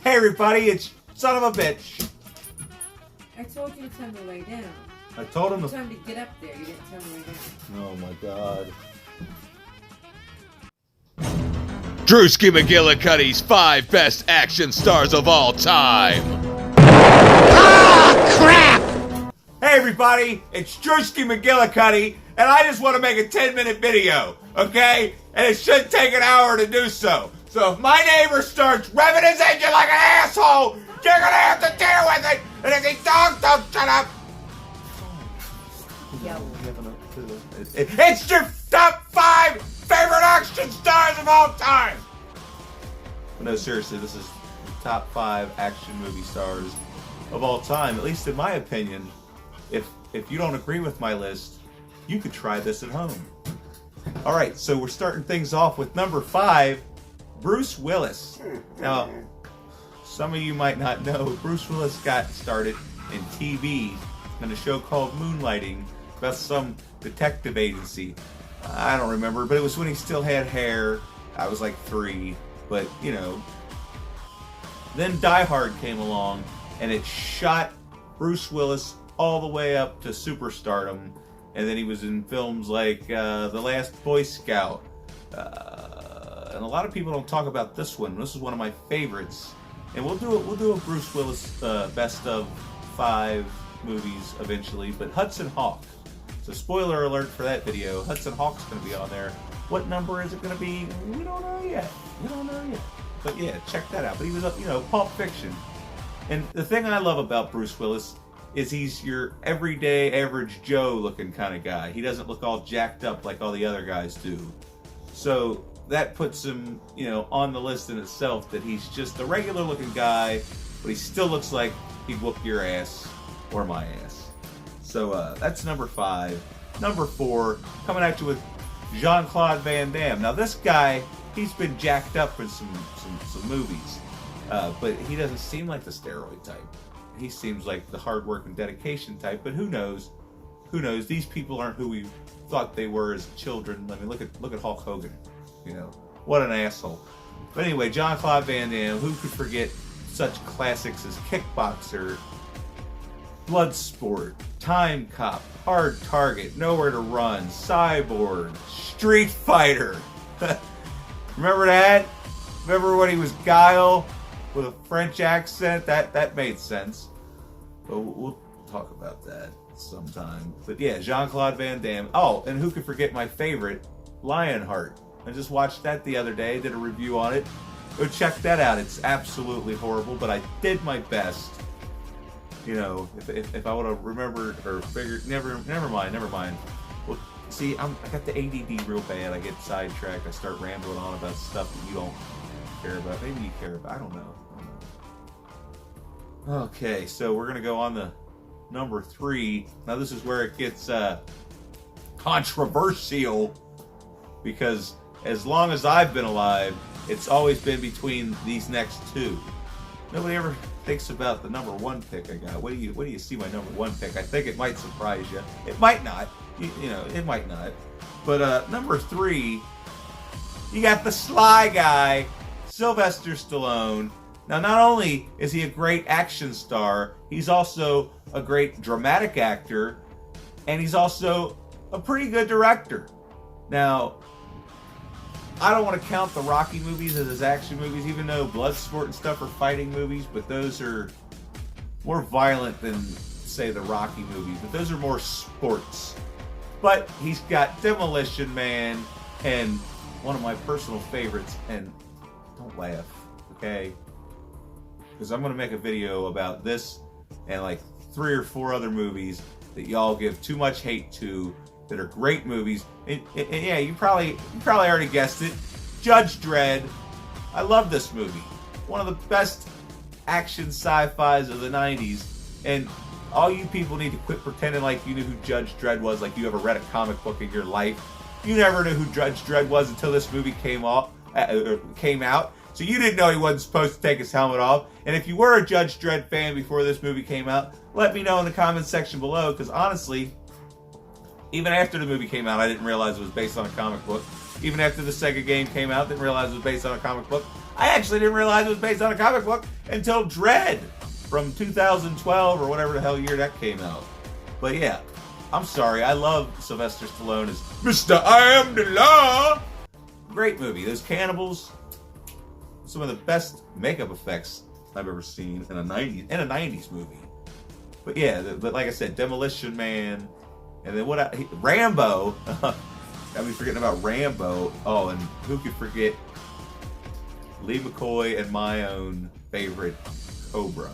Hey everybody, it's son of a bitch. I told you to tell me to lay down. I told him You to... told him to get up there. You didn't tell me to lay down. Oh my god. Drewski McGillicuddy's 5 best action stars of all time. Hey everybody, it's Drewski McGillicuddy, and I just want to make a 10-minute video, okay? And it should take an hour to do so. So if my neighbor starts revving his engine like an asshole, you're gonna have to deal with it. And if he don't shut up. It's your top 5 favorite action stars of all time. No, seriously, this is top 5 action movie stars of all time, at least in my opinion. If you don't agree with my list, you could try this at home. Alright, so we're starting things off with number 5, Bruce Willis. Now, some of you might not know, Bruce Willis got started in TV in a show called Moonlighting about some detective agency. I don't remember, but it was when he still had hair. I was like 3, but you know. Then Die Hard came along, and it shot Bruce Willis all the way up to superstardom. And then he was in films like The Last Boy Scout. And a lot of people don't talk about this one. This is one of my favorites. And we'll do a Bruce Willis best of 5 movies eventually. But Hudson Hawk. So spoiler alert for that video. Hudson Hawk's going to be on there. What number is it going to be? We don't know yet. But yeah, check that out. But he was, Pulp Fiction. And the thing I love about Bruce Willis is he's your everyday, average Joe looking kind of guy. He doesn't look all jacked up like all the other guys do. So that puts him, on the list in itself, that he's just a regular looking guy, but he still looks like he'd whoop your ass or my ass. So that's number 5. Number 4, coming at you with Jean-Claude Van Damme. Now this guy, he's been jacked up in some movies, but he doesn't seem like the steroid type. He seems like the hard work and dedication type, but who knows? Who knows? These people aren't who we thought they were as children. I mean, look at Hulk Hogan. What an asshole. But anyway, Jean-Claude Van Damme, who could forget such classics as Kickboxer, Bloodsport, Time Cop, Hard Target, Nowhere to Run, Cyborg, Street Fighter. Remember that? Remember when he was Guile with a French accent? That made sense. But we'll talk about that sometime. But yeah, Jean-Claude Van Damme. Oh, and who could forget my favorite, Lionheart. I just watched that the other day, did a review on it. Go check that out. It's absolutely horrible, but I did my best. If I would have remembered or figured, never mind. Well, see, I got the ADD real bad. I get sidetracked. I start rambling on about stuff that you don't care about. Maybe you care about. I don't know. Okay, so we're gonna go on to number 3. Now this is where it gets controversial, because as long as I've been alive, it's always been between these next 2. Nobody ever thinks about the number 1 pick I got. What do you see my number 1 pick? I think it might surprise you. It might not. It might not. But number 3, you got the Sly Guy, Sylvester Stallone. Now, not only is he a great action star, he's also a great dramatic actor, and he's also a pretty good director. Now, I don't want to count the Rocky movies as his action movies, even though Bloodsport and stuff are fighting movies, but those are more violent than, say, the Rocky movies, but those are more sports. But he's got Demolition Man and one of my personal favorites, and don't laugh, okay? Because I'm going to make a video about this and like 3 or 4 other movies that y'all give too much hate to, that are great movies. And yeah, you probably already guessed it. Judge Dredd. I love this movie. One of the best action sci-fis of the 90s. And all you people need to quit pretending like you knew who Judge Dredd was, like you ever read a comic book in your life. You never knew who Judge Dredd was until this movie came out. So you didn't know he wasn't supposed to take his helmet off. And if you were a Judge Dredd fan before this movie came out, let me know in the comments section below, because honestly, even after the movie came out, I didn't realize it was based on a comic book. Even after the Sega game came out, didn't realize it was based on a comic book. I actually didn't realize it was based on a comic book until Dread from 2012 or whatever the hell year that came out. But yeah, I'm sorry. I love Sylvester Stallone as Mr. I Am the Law. Great movie. Those cannibals, some of the best makeup effects I've ever seen in a 90s movie. But yeah, but like I said, Demolition Man, and then Rambo. I'd be forgetting about Rambo. Oh, and who could forget Lee McCoy and my own favorite Cobra,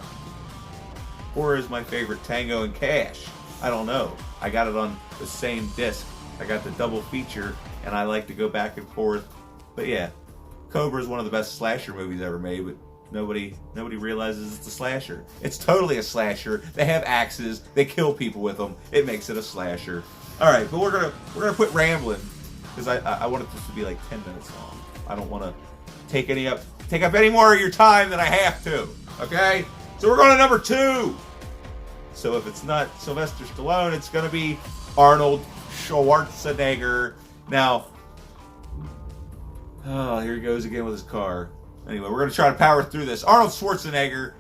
or is my favorite Tango and Cash? I don't know. I got it on the same disc. I got the double feature, and I like to go back and forth. But yeah, Cobra is one of the best slasher movies ever made, but nobody realizes it's a slasher. It's totally a slasher. They have axes. They kill people with them. It makes it a slasher. All right, but we're gonna quit rambling because I want this to be like 10 minutes long. I don't want to take up any more of your time than I have to. Okay, so we're going to number 2. So if it's not Sylvester Stallone, it's going to be Arnold Schwarzenegger. Now, oh, here he goes again with his car. Anyway, we're going to try to power through this. Arnold Schwarzenegger,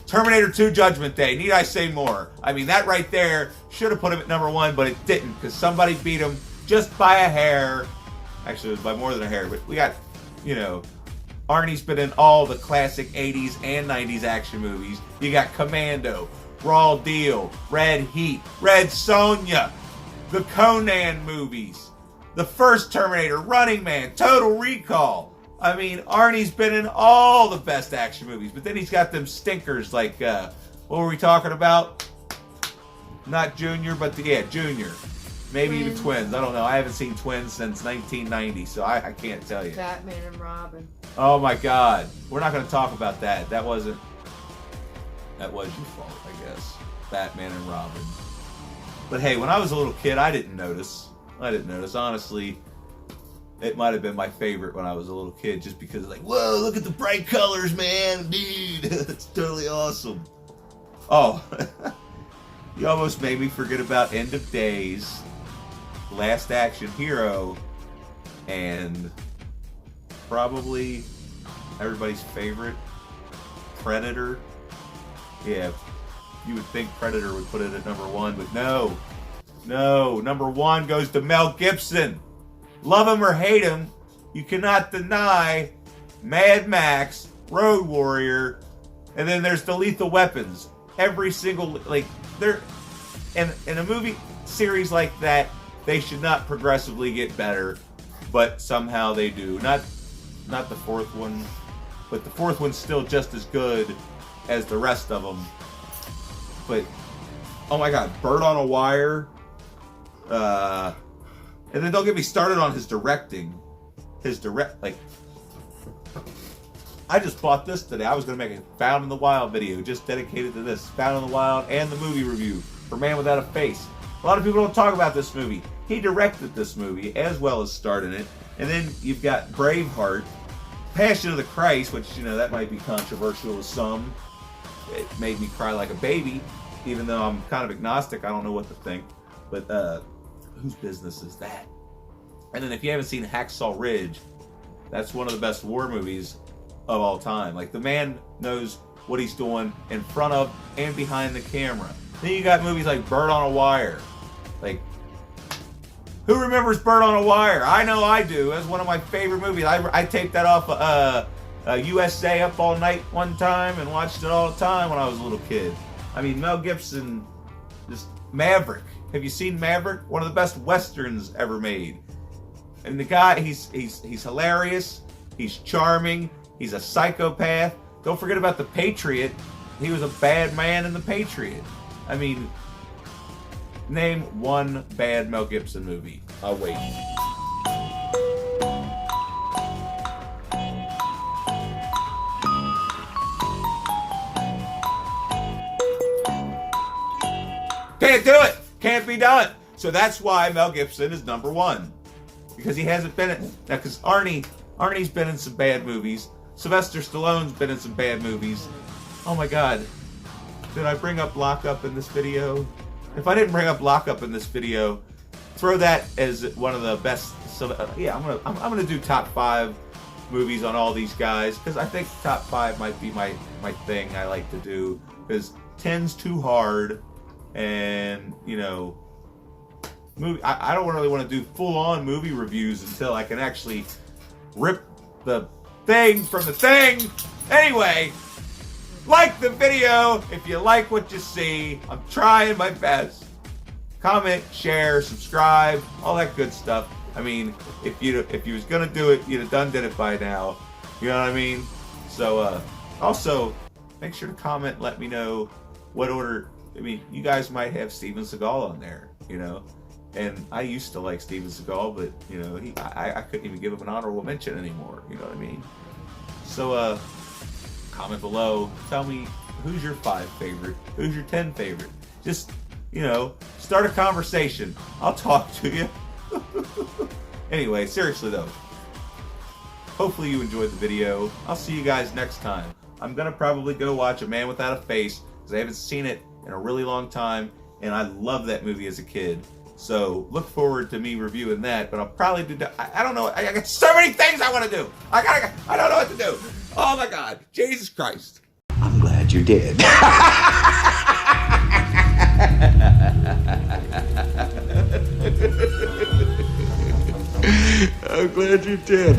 Terminator 2 Judgment Day. Need I say more? I mean, that right there should have put him at number 1, but it didn't because somebody beat him just by a hair. Actually, it was by more than a hair, but we got, Arnie's been in all the classic 80s and 90s action movies. You got Commando, Raw Deal, Red Heat, Red Sonja, the Conan movies, the first Terminator, Running Man, Total Recall. I mean, Arnie's been in all the best action movies, but then he's got them stinkers like, what were we talking about? Not Junior, but Junior. Maybe even Twins. I don't know. I haven't seen Twins since 1990, so I can't tell you. Batman and Robin. Oh my God. We're not going to talk about that. That was your fault, I guess. Batman and Robin. But hey, when I was a little kid, I didn't notice. Honestly, it might have been my favorite when I was a little kid just because like, whoa, look at the bright colors, man. Dude, it's totally awesome. Oh, you almost made me forget about End of Days, Last Action Hero, and probably everybody's favorite, Predator. Yeah, you would think Predator would put it at number 1, but no. Number 1 goes to Mel Gibson. Love him or hate him, you cannot deny Mad Max, Road Warrior, and then there's the Lethal Weapons. Every single, they're in a movie series like that, they should not progressively get better, but somehow they do. Not the 4th one, but the 4th one's still just as good as the rest of them. But oh my God, Bird on a Wire. And then don't get me started on his directing. I just bought this today. I was going to make a Found in the Wild video just dedicated to this. Found in the Wild and the movie review for Man Without a Face. A lot of people don't talk about this movie. He directed this movie as well as starred in it. And then you've got Braveheart, Passion of the Christ, which, that might be controversial to some. It made me cry like a baby, even though I'm kind of agnostic. I don't know what to think. But whose business is that? And then if you haven't seen Hacksaw Ridge, that's one of the best war movies of all time. Like, the man knows what he's doing in front of and behind the camera. Then you got movies like Bird on a Wire. Like, who remembers Bird on a Wire? I know I do. That's one of my favorite movies. I taped that off USA Up All Night one time and watched it all the time when I was a little kid. I mean, Mel Gibson, just Maverick. Have you seen Maverick? One of the best westerns ever made. And the guy, he's hilarious. He's charming. He's a psychopath. Don't forget about The Patriot. He was a bad man in The Patriot. I mean, name one bad Mel Gibson movie. I'll wait. Can't Can't do it. Can't be done. So that's why Mel Gibson is number 1. Because he hasn't been in... Now, because Arnie's been in some bad movies. Sylvester Stallone's been in some bad movies. Oh my God. Did I bring up Lock Up in this video? If I didn't bring up Lock Up in this video, throw that as one of the best So yeah, I'm gonna do top 5 movies on all these guys because I think top 5 might be my thing I like to do, because 10's too hard, and you know, I don't really want to do full-on movie reviews until I can actually rip the thing from the thing. Anyway, like the video if you like what you see. I'm trying my best. Comment, share, subscribe, all that good stuff. I mean, if you was gonna do it, you'd have did it by now. You know what I mean? So also make sure to comment. Let me know what order. I mean, you guys might have Steven Seagal on there, you know. And I used to like Steven Seagal, but you know, I couldn't even give him an honorable mention anymore. You know what I mean? So comment below. Tell me who's your 5 favorite, who's your 10 favorite. Just, you know, start a conversation. I'll talk to you. Anyway, seriously though, hopefully you enjoyed the video. I'll see you guys next time. I'm gonna probably go watch A Man Without a Face because I haven't seen it in a really long time, and I loved that movie as a kid. So look forward to me reviewing that. But I'll probably do that. I don't know. I got so many things I want to do. I don't know what to do. Oh my God, Jesus Christ! I'm glad you did. I'm glad you did.